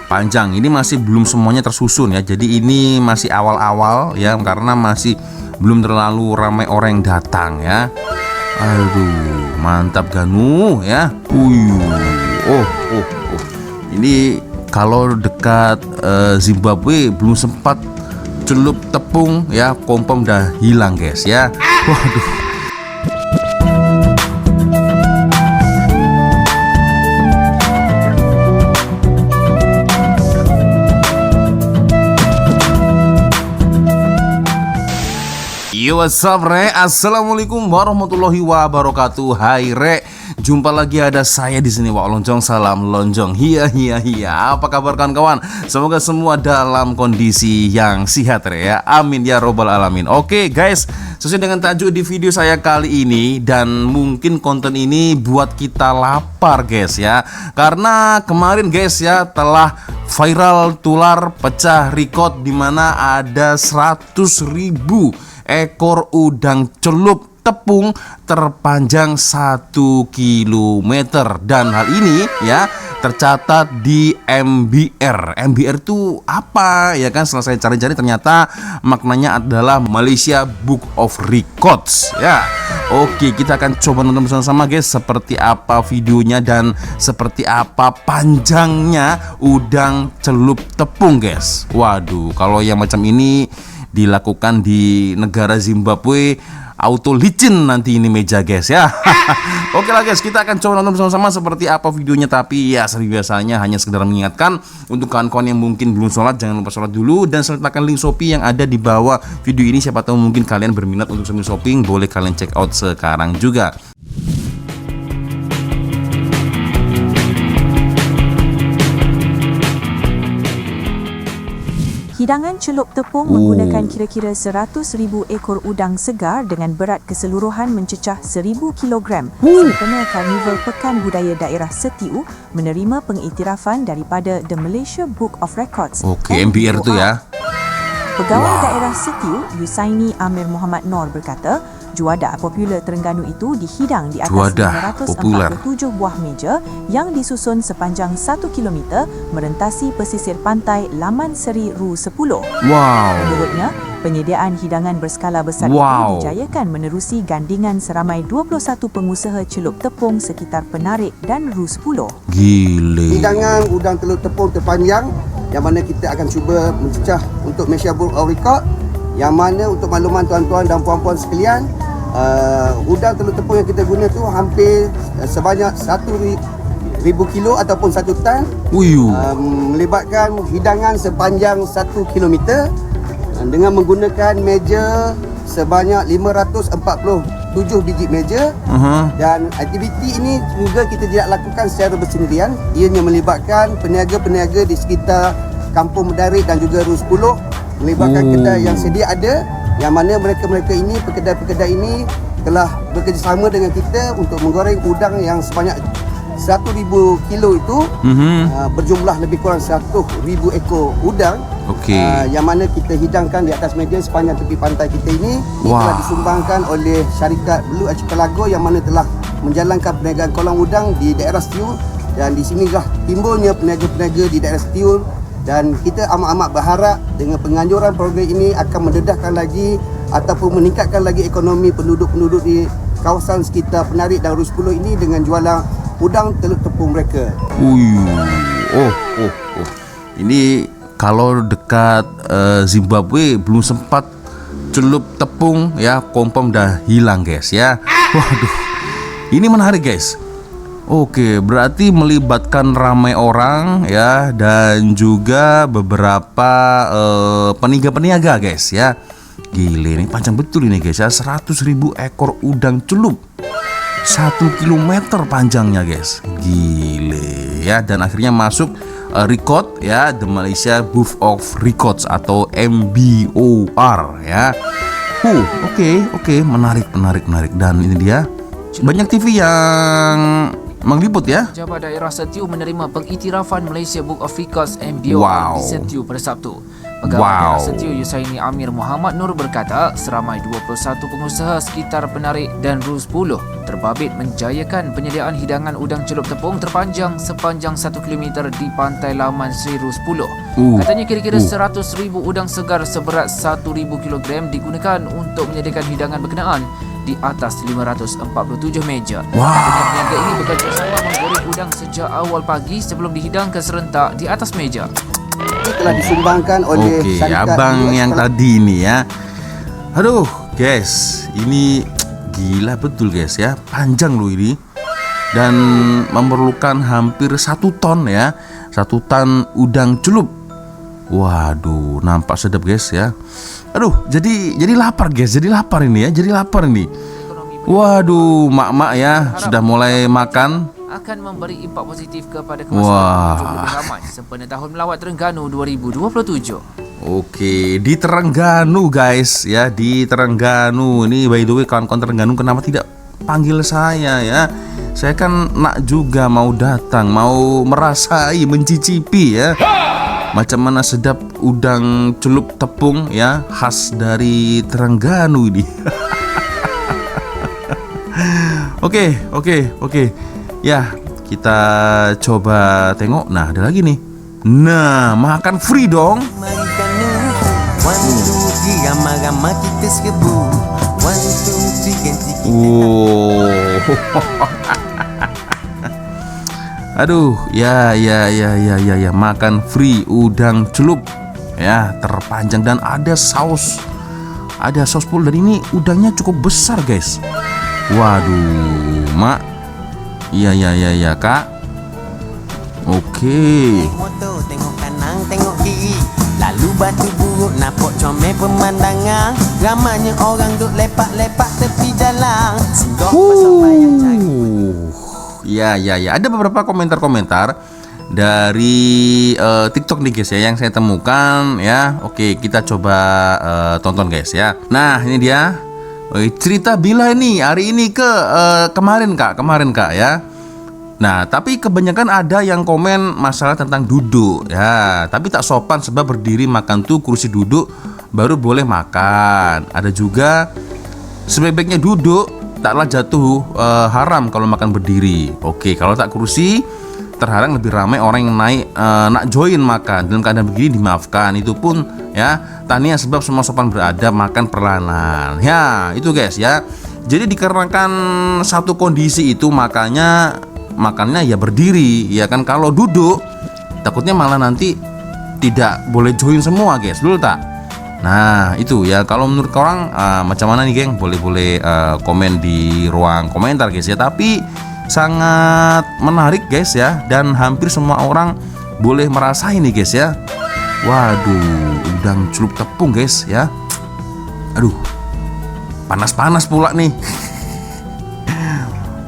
panjang. Ini masih belum semuanya tersusun ya. Jadi ini masih awal-awal ya, karena masih belum terlalu ramai orang yang datang ya. Aduh, mantap Ganu ya. Oh. Ini kalau dekat Zimbabwe belum sempat celup tepung ya, kompom udah hilang guys ya. Waduh. Yo, what's up Re? Assalamualaikum warahmatullahi wabarakatuh. Hai Re, jumpa lagi ada saya di sini Wak Lonjong. Salam lonjong. Hiya. Apa kabar kawan-kawan? Semoga semua dalam kondisi yang sehat Re ya. Amin ya robbal alamin. Oke guys, sesuai dengan tajuk di video saya kali ini, dan mungkin konten ini buat kita lapar guys ya. Karena kemarin guys ya telah viral tular pecah record di mana ada 100.000 ekor udang celup tepung terpanjang 1 kilometer, dan hal ini ya tercatat di MBR. MBR itu apa ya kan? Setelah saya cari-cari ternyata maknanya adalah Malaysia Book of Records ya. Oke, kita akan coba nonton bersama-sama guys, seperti apa videonya dan seperti apa panjangnya udang celup tepung guys. Waduh, kalau yang macam ini dilakukan di negara Zimbabwe, auto licin nanti ini meja guys ya. Oke lah guys, kita akan coba nonton bersama-sama seperti apa videonya. Tapi ya seperti biasanya hanya sekedar mengingatkan untuk kawan-kawan yang mungkin belum sholat, jangan lupa sholat dulu dan sertakan link Shopee yang ada di bawah video ini. Siapa tahu mungkin kalian berminat untuk sambil shopping, boleh kalian check out sekarang juga. Hidangan celup tepung menggunakan kira-kira 100.000 ekor udang segar dengan berat keseluruhan mencecah 1,000 kilogram. Sempena Karnival Pekan Budaya Daerah Setiu menerima pengiktirafan daripada The Malaysia Book of Records. Oke, MBR tu ya. Pegawai Daerah Setiu, Yusaini Amir Muhammad Nor berkata, juadah popular Terengganu itu dihidang di atas 547 buah meja yang disusun sepanjang 1 km merentasi pesisir pantai Laman Seri Ru 10. Menurutnya, penyediaan hidangan berskala besar itu dijayakan menerusi gandingan seramai 21 pengusaha celup tepung sekitar Penarik dan Ru 10. Gile. Hidangan udang telur tepung terpanjang yang mana kita akan cuba mencecah untuk Malaysia Book of Record, yang mana untuk makluman tuan-tuan dan puan-puan sekalian, udang telur tepung yang kita guna tu hampir sebanyak 1,000 kilo ataupun 1 tan, melibatkan hidangan sepanjang 1 kilometer dengan menggunakan meja sebanyak 547 biji meja. Dan aktiviti ini juga kita tidak lakukan secara bersendirian. Ianya melibatkan peniaga-peniaga di sekitar Kampung Medarik dan juga Ru 10, melibatkan kedai yang sedia ada, yang mana mereka-mereka ini, pekedai-pekedai ini telah bekerjasama dengan kita untuk menggoreng udang yang sebanyak 1,000 kilo itu, berjumlah lebih kurang 100,000 ekor udang, yang mana kita hidangkan di atas meja sepanjang tepi pantai kita ini. Ini telah disumbangkan oleh syarikat Blue Archipelago yang mana telah menjalankan perniagaan kolam udang di daerah Setiu, dan di sinilah timbulnya peniaga-peniaga di daerah Setiu. Dan kita amat-amat berharap dengan penganjuran program ini akan mendedahkan lagi ataupun meningkatkan lagi ekonomi penduduk-penduduk di kawasan sekitar Penarik dan Ru 10 ini dengan jualan udang telur tepung mereka. Ini kalau dekat Zimbabwe belum sempat celup tepung ya, kompom udah hilang guys ya. Waduh, ini menarik guys. Oke, berarti melibatkan ramai orang ya, dan juga beberapa peniaga-peniaga guys ya. Gile, ini panjang betul ini guys ya, 100.000 ekor udang celup 1 kilometer panjangnya guys. Gile ya, dan akhirnya masuk record ya, The Malaysia Book of Records atau MBOR ya. Oke, menarik. Dan ini dia, banyak TV yang mengliput ya. Pejabat Daerah Setiu menerima pengiktirafan Malaysia Book of Records MBOR di Setiu pada Sabtu. Pegawai Wow. Daerah Setiu Yusaini Amir Muhammad Nur berkata, seramai 21 pengusaha sekitar Penarik dan Ru 10 terbabit menjayakan penyediaan hidangan udang celup tepung terpanjang sepanjang 1 km di pantai laman Sri Ru 10. Katanya kira-kira 100,000 udang segar seberat 1,000 kg digunakan untuk menyediakan hidangan berkenaan di atas 547 meja. Peniaga ini bekerjasama menggoreng udang sejak awal pagi sebelum dihidangkan serentak di atas meja. Ini telah disumbangkan oleh Oke, syarikat abang US yang telah- tadi ini ya. Aduh, guys, ini gila betul guys ya. Panjang loh ini. Dan memerlukan hampir 1 ton ya. 1 ton udang celup. Waduh, nampak sedap guys ya. Aduh, jadi lapar guys, jadi lapar ini ya, jadi lapar ini. Waduh, mak-mak ya sudah mulai makan. Akan memberi impak positif kepada Wah. kemaslahatan pengunjung lebih ramai sempena Tahun Melawat Terengganu 2027. Oke, di Terengganu guys ya, di Terengganu. Ini by the way kawan-kawan Terengganu kenapa tidak panggil saya ya? Saya kan nak juga mau datang, mau merasai, mencicipi ya. Macam mana sedap udang celup tepung ya, khas dari Terengganu ini. Oke. Ya, kita coba tengok. Nah, ada lagi nih. Nah, makan free dong. Aduh, ya, makan free udang celup ya, terpanjang dan ada saus pul. Dan ini udangnya cukup besar guys. Waduh, mak. Iya kak. Oke. Motor tengok kanan tengok kiri, lalu batu buruk nampak comel pemandangan, ramainya orang duk lepak-lepak tepi jalan, singgah pasal bayang cari. Ya. Ada beberapa komentar-komentar dari TikTok nih guys ya yang saya temukan ya. Oke, kita coba tonton guys ya. Nah, ini dia. Cerita Bila nih hari ini kemarin kak ya. Nah, tapi kebanyakan ada yang komen masalah tentang duduk ya. Tapi tak sopan sebab berdiri makan tuh kursi duduk baru boleh makan. Ada juga sebaik-baiknya duduk, taklah jatuh haram kalau makan berdiri. Oke, kalau tak kursi terhalang lebih ramai orang yang naik nak join makan. Dalam keadaan begini dimaafkan. Itu pun ya tania sebab semua sopan beradab makan perlahan. Ya, itu guys ya. Jadi dikarenakan satu kondisi itu makanya makannya ya berdiri ya kan. Kalau duduk takutnya malah nanti tidak boleh join semua guys, betul tak? Nah itu ya, kalau menurut orang macam mana nih geng, boleh komen di ruang komentar guys ya. Tapi sangat menarik guys ya, dan hampir semua orang boleh merasain nih guys ya. Waduh, udang celup tepung guys ya. Aduh, panas-panas pula nih.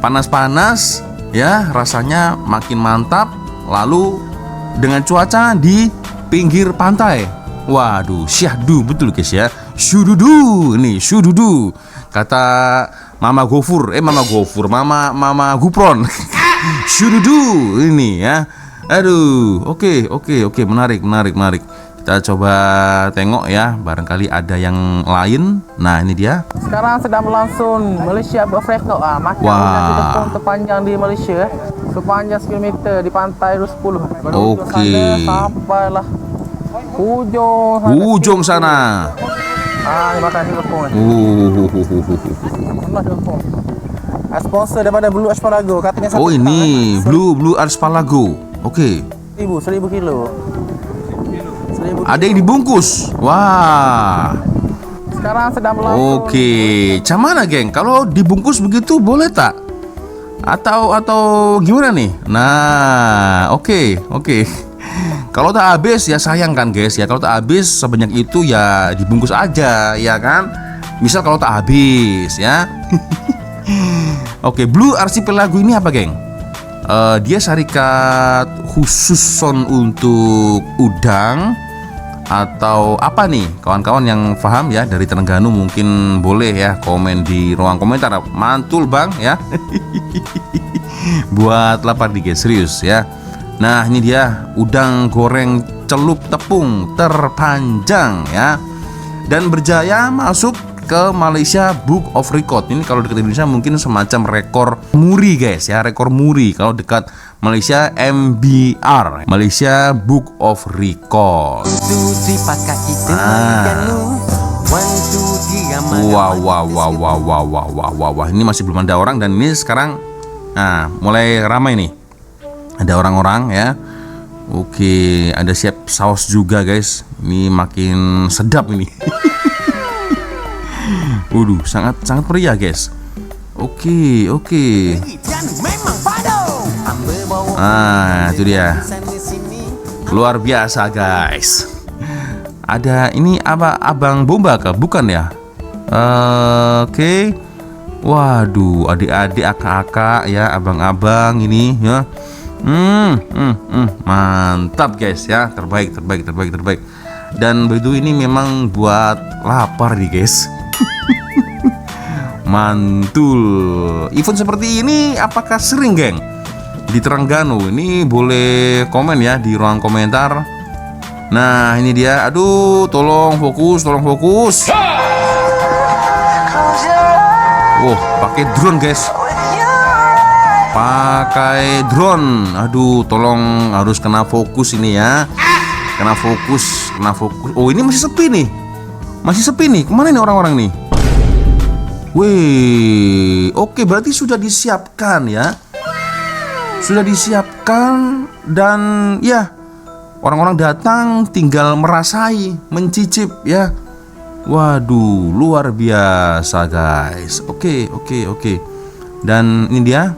Panas-panas ya, rasanya makin mantap. Lalu dengan cuaca di pinggir pantai. Waduh, syahdu betul guys ya. Syududu, nih syududu. Kata Mama Gopur, Mama Gupron. Syududu ini ya. Aduh, oke, menarik. Kita coba tengok ya, barangkali ada yang lain. Nah, ini dia. Sekarang sedang berlangsung Malaysia Bird Flag Cup makan udang tepung terpanjang di Malaysia sepanjang 1 km di pantai Ru 10. Oke. Sampailah ujung sana. Ini makan tepung ni. Tepung. Sponsor daripada Blue Archipelago katanya Oh, ini Blue Archipelago. Oke. 1,000 kilo. Ada yang dibungkus. Wah. Sekarang sedang berlangsung. Oke, macam mana geng? Kalau dibungkus begitu boleh tak? Atau gimana nih? Nah, oke. Kalau tak habis ya sayang kan guys ya. Kalau tak habis sebanyak itu ya dibungkus aja ya kan. Misal kalau tak habis ya. Oke, Blue Archipelago ini apa geng? Dia syarikat khusus untuk udang atau apa nih? Kawan-kawan yang paham ya dari Terengganu mungkin boleh ya komen di ruang komentar. Mantul bang ya. Buat lapar di guys, serius ya. Nah ini dia udang goreng celup tepung terpanjang ya, dan berjaya masuk ke Malaysia Book of Record. Ini kalau dekat Indonesia mungkin semacam rekor muri guys ya, rekor muri. Kalau dekat Malaysia MBR, Malaysia Book of Record. Wah, ini masih belum ada orang, dan ini sekarang mulai ramai nih. Ada orang-orang ya. Oke, ada siap saus juga guys. Ini makin sedap ini. Waduh, sangat meriah guys. Oke. Itu dia. Luar biasa guys. Ada ini apa, abang bomba kah? Bukan ya? Oke. Waduh, adik-adik, kakak-kakak ya, abang-abang ini ya. Mantap guys ya, terbaik. Dan begitu ini memang buat lapar nih guys. Mantul. Event seperti ini apakah sering geng di Terengganu? Ini boleh komen ya di ruang komentar. Nah ini dia. Aduh, tolong fokus. Pakai drone guys. Pakai drone. Aduh, tolong, harus kena fokus ini ya. Kena fokus. Oh, ini masih sepi nih. Kemana nih orang-orang nih? Wih, oke, berarti sudah disiapkan ya. Dan ya, orang-orang datang tinggal merasai, mencicip ya. Waduh, luar biasa guys. Oke. Dan ini dia,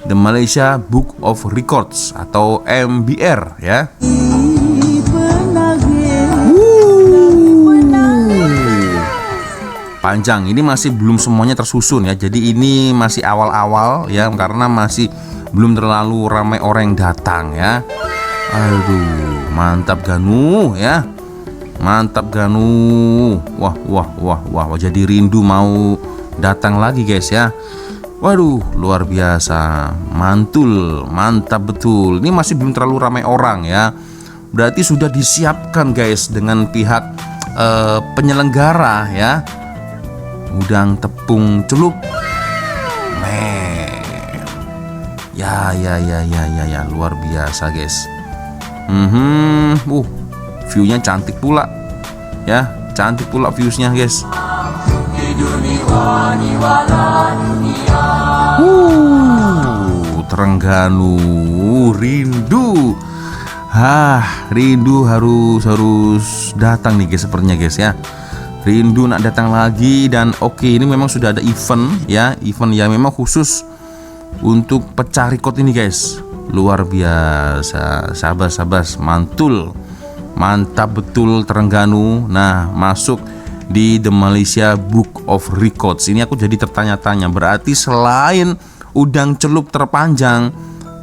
The Malaysia Book of Records atau MBR ya. Panjang, ini masih belum semuanya tersusun ya. Jadi ini masih awal-awal ya, karena masih belum terlalu ramai orang yang datang ya. Aduh, mantap Ganu ya. Wah, jadi rindu mau datang lagi guys ya. Waduh, luar biasa. Mantap betul. Ini masih belum terlalu ramai orang ya. Berarti sudah disiapkan guys dengan pihak penyelenggara ya. Udang tepung celup. Ya, luar biasa guys. View-nya cantik pula. Ya, cantik pula views-nya guys. Terengganu, rindu. Rindu harus datang nih guys, sepertinya guys ya. Rindu nak datang lagi. Dan oke, ini memang sudah ada event ya, yang memang khusus untuk pecah record ini guys. Luar biasa, sabar, mantul, mantap betul Terengganu. Nah, masuk di The Malaysia Book of Records. Ini aku jadi tertanya-tanya, berarti selain udang celup terpanjang,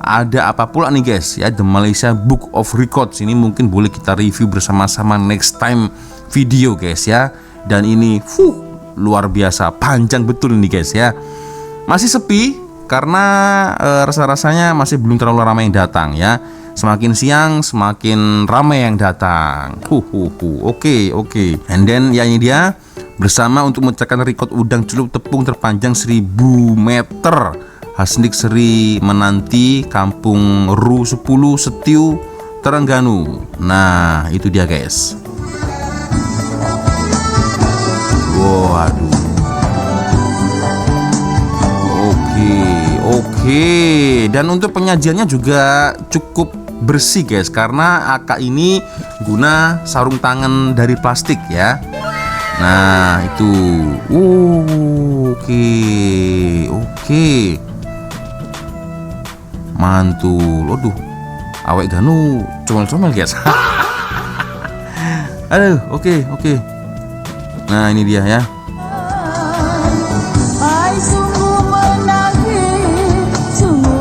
ada apa pula nih guys ya, The Malaysia Book of Records ini mungkin boleh kita review bersama-sama next time video guys ya. Dan ini luar biasa, panjang betul ini guys ya. Masih sepi karena rasa-rasanya masih belum terlalu ramai yang datang ya. Semakin siang semakin ramai yang datang. Oke. And then ya, ini dia, bersama untuk memecahkan rekor udang celup tepung terpanjang 1000 meter. Hasnik Seri Menanti, Kampung Ru 10, Setiu, Terengganu. Nah, itu dia guys. Waduh. Oke. Dan untuk penyajiannya juga cukup bersih guys, karena akak ini guna sarung tangan dari plastik ya. Nah, itu. Oke. Mantul. Aduh, awek Ganu comel-comel guys. Aduh, oke. Nah, ini dia ya.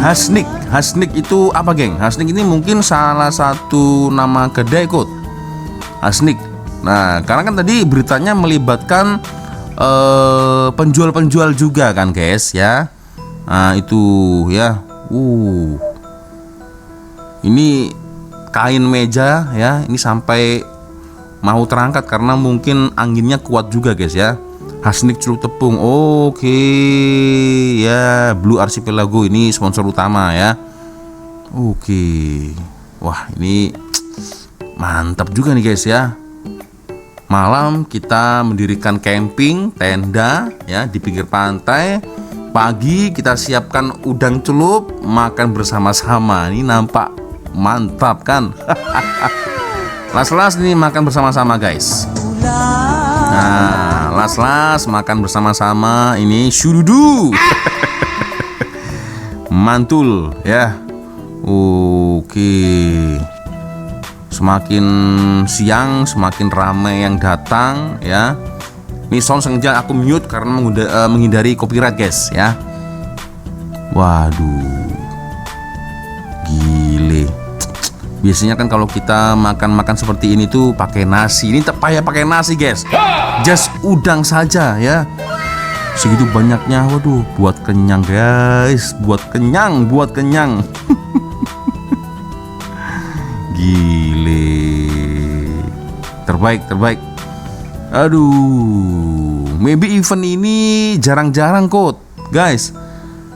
Hasnik itu apa geng? Hasnik ini mungkin salah satu nama kedai kot. Hasnik. Nah, karena kan tadi beritanya melibatkan penjual-penjual juga kan guys ya. Nah, itu ya. Ini kain meja ya, ini sampai mau terangkat karena mungkin anginnya kuat juga guys ya. Hasnik Celup Tepung. Oke ya, Blue Archipelago ini sponsor utama ya. Oke. Wah, ini mantap juga nih guys ya. Malam kita mendirikan camping tenda ya di pinggir pantai. Pagi kita siapkan udang celup, makan bersama-sama. Ini nampak mantap kan? Las-las nih makan bersama-sama guys. Nah, las-las makan bersama-sama. Ini syududu. Mantul ya. Oke. Semakin siang semakin ramai yang datang ya. Ini sound sengaja aku mute karena menghindari copyright guys ya. Waduh, gile. Biasanya kan kalau kita makan-makan seperti ini tuh pakai nasi. Ini tak payah pakai nasi guys, just udang saja ya. Segitu banyaknya, waduh, buat kenyang guys, buat kenyang. Gile, terbaik. Aduh, maybe event ini jarang-jarang kok guys.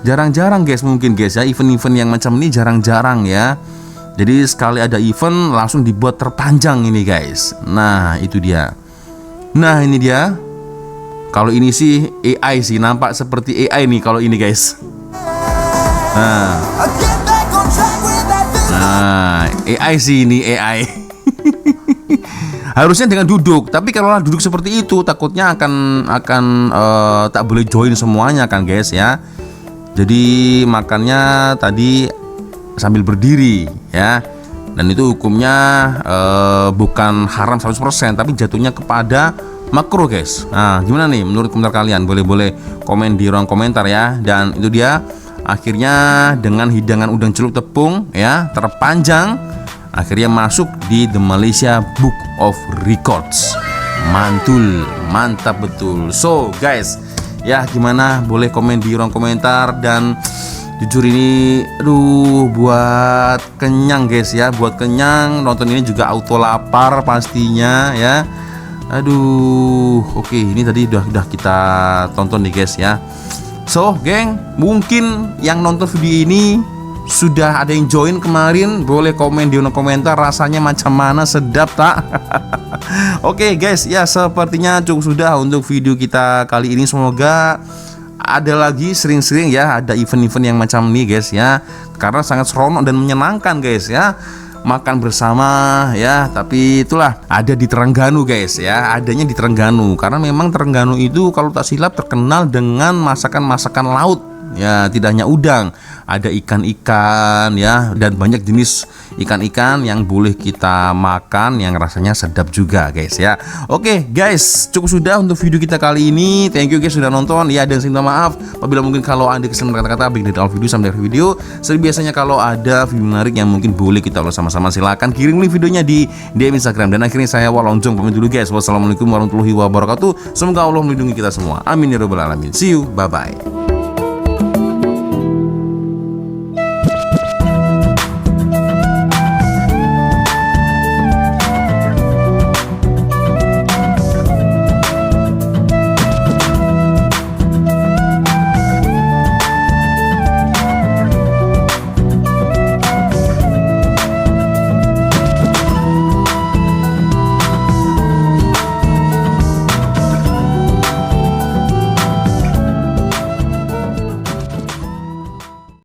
Jarang-jarang guys mungkin guys ya. Event-event yang macam ini jarang-jarang ya. Jadi sekali ada event langsung dibuat terpanjang ini guys. Nah itu dia. Nah ini dia. Kalau ini sih AI sih, nampak seperti AI nih kalau ini guys. Nah AI sih ini AI. Harusnya dengan duduk, tapi kalau duduk seperti itu takutnya akan tak boleh join semuanya kan guys ya. Jadi makannya tadi sambil berdiri ya. Dan itu hukumnya bukan haram 100%, tapi jatuhnya kepada makruh guys. Nah gimana nih menurut komentar kalian? Boleh komen di ruang komentar ya. Dan itu dia akhirnya dengan hidangan udang celup tepung ya terpanjang, akhirnya masuk di The Malaysia Book of Records. Mantul, mantap betul. So guys ya, gimana? Boleh komen di ruang komentar. Dan jujur ini aduh buat kenyang guys ya, buat kenyang. Nonton ini juga auto lapar pastinya ya. Aduh, oke, ini tadi udah kita tonton nih guys ya. So geng, mungkin yang nonton video ini sudah ada yang join kemarin, boleh komen di kolom komentar rasanya macam mana, sedap tak? Oke guys ya, sepertinya cukup sudah untuk video kita kali ini. Semoga ada lagi sering-sering ya, ada event-event yang macam ini guys ya, karena sangat seronok dan menyenangkan guys ya. Makan bersama ya, tapi itulah ada di Terengganu guys ya, adanya di Terengganu karena memang Terengganu itu kalau tak silap terkenal dengan masakan-masakan laut ya, tidak hanya udang, ada ikan-ikan ya, dan banyak jenis ikan-ikan yang boleh kita makan yang rasanya sedap juga guys ya. Oke guys, cukup sudah untuk video kita kali ini. Thank you guys sudah nonton ya, dan minta maaf apabila mungkin kalau ada kesalahan kata-kata baik dari awal video sampai akhir video. Seperti biasanya kalau ada video menarik yang mungkin boleh kita ulas sama-sama, silakan kirim link videonya di DM Instagram. Dan akhirnya saya Walonjong pamit dulu guys. Wassalamualaikum warahmatullahi wabarakatuh. Semoga Allah melindungi kita semua. Amin ya rabbal alamin. See you, bye bye.